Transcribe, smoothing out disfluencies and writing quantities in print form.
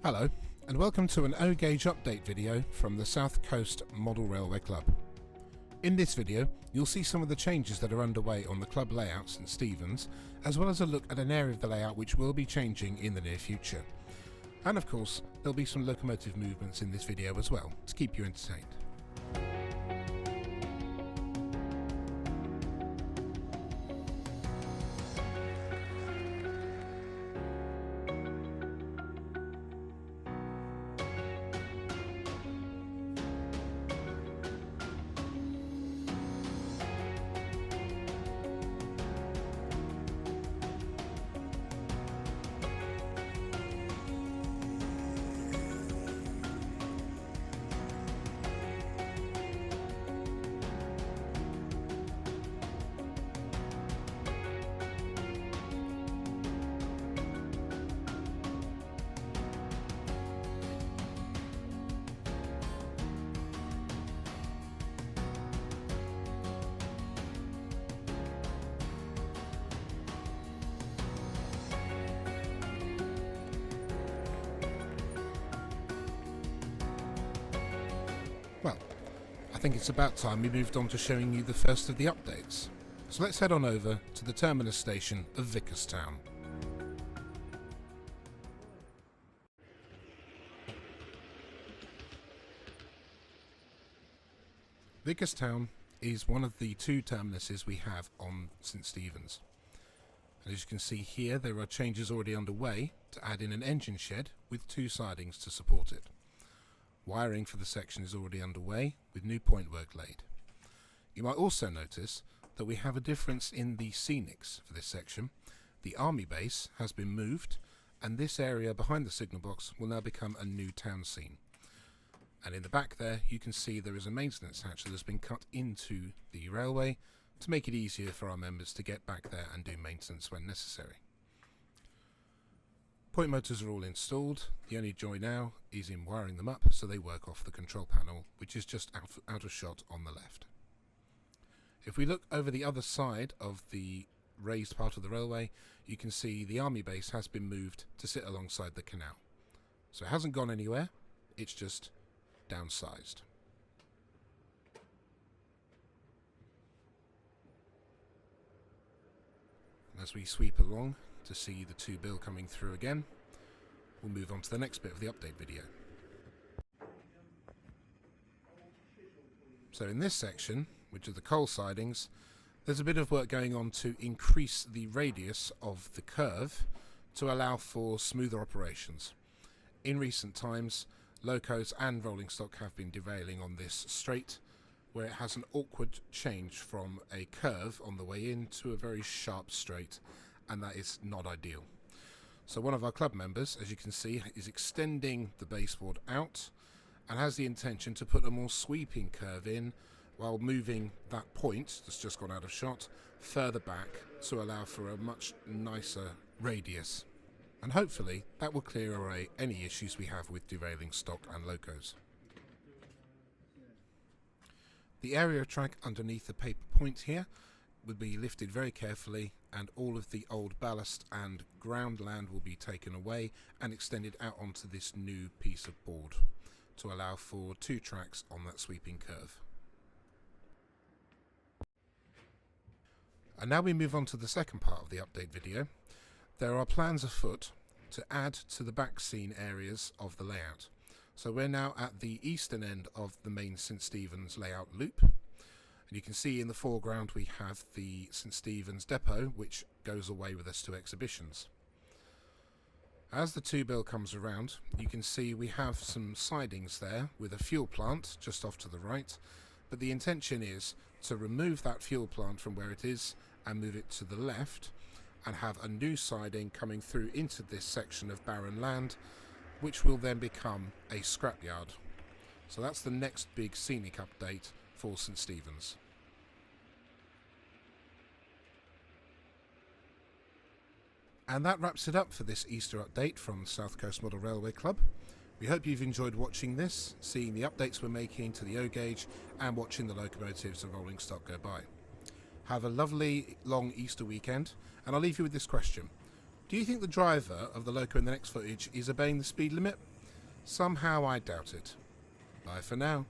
Hello, and welcome to an O-Gauge update video from the South Coast Model Railway Club. In this video, you'll see some of the changes that are underway on the club layout St Stephen's, as well as a look at an area of the layout which will be changing in the near future. And of course, there'll be some locomotive movements in this video as well, to keep you entertained. Well, I think it's about time we moved on to showing you the first of the updates. So let's head on over to the terminus station of Vicarstown. Vicarstown is one of the two terminuses we have on St Stephen's. And as you can see here, there are changes already underway to add in an engine shed with two sidings to support it. Wiring for the section is already underway, with new point work laid. You might also notice that we have a difference in the scenics for this section. The army base has been moved, and this area behind the signal box will now become a new town scene. And in the back there, you can see there is a maintenance hatch that has been cut into the railway to make it easier for our members to get back there and do maintenance when necessary. Point motors are all installed. The only joy now is in wiring them up so they work off the control panel, which is just out of shot on the left. If we look over the other side of the raised part of the railway, you can see the army base has been moved to sit alongside the canal. So it hasn't gone anywhere, it's just downsized. As we sweep along to see the 2 bill coming through again, we'll move on to the next bit of the update video. So in this section, which are the coal sidings, there's a bit of work going on to increase the radius of the curve to allow for smoother operations. In recent times, locos and rolling stock have been derailing on this straight, where it has an awkward change from a curve on the way in to a very sharp straight, and that is not ideal. So one of our club members, as you can see, is extending the baseboard out and has the intention to put a more sweeping curve in while moving that point that's just gone out of shot further back to allow for a much nicer radius. And hopefully that will clear away any issues we have with derailing stock and locos. The area track underneath the paper point here would be lifted very carefully, and all of the old ballast and ground land will be taken away and extended out onto this new piece of board to allow for 2 tracks on that sweeping curve. And now we move on to the second part of the update video. There are plans afoot to add to the back scene areas of the layout. So we're now at the eastern end of the main St Stephen's layout loop. And you can see in the foreground we have the St Stephen's depot, which goes away with us to exhibitions. As the 2 bill comes around, you can see we have some sidings there with a fuel plant just off to the right, but the intention is to remove that fuel plant from where it is and move it to the left and have a new siding coming through into this section of barren land, which will then become a scrapyard. So that's the next big scenic update for St Stephen's. And that wraps it up for this Easter update from South Coast Model Railway Club. We hope you've enjoyed watching this, seeing the updates we're making to the O-Gauge and watching the locomotives and rolling stock go by. Have a lovely long Easter weekend, and I'll leave you with this question. Do you think the driver of the loco in the next footage is obeying the speed limit, Somehow I doubt it. Bye for now.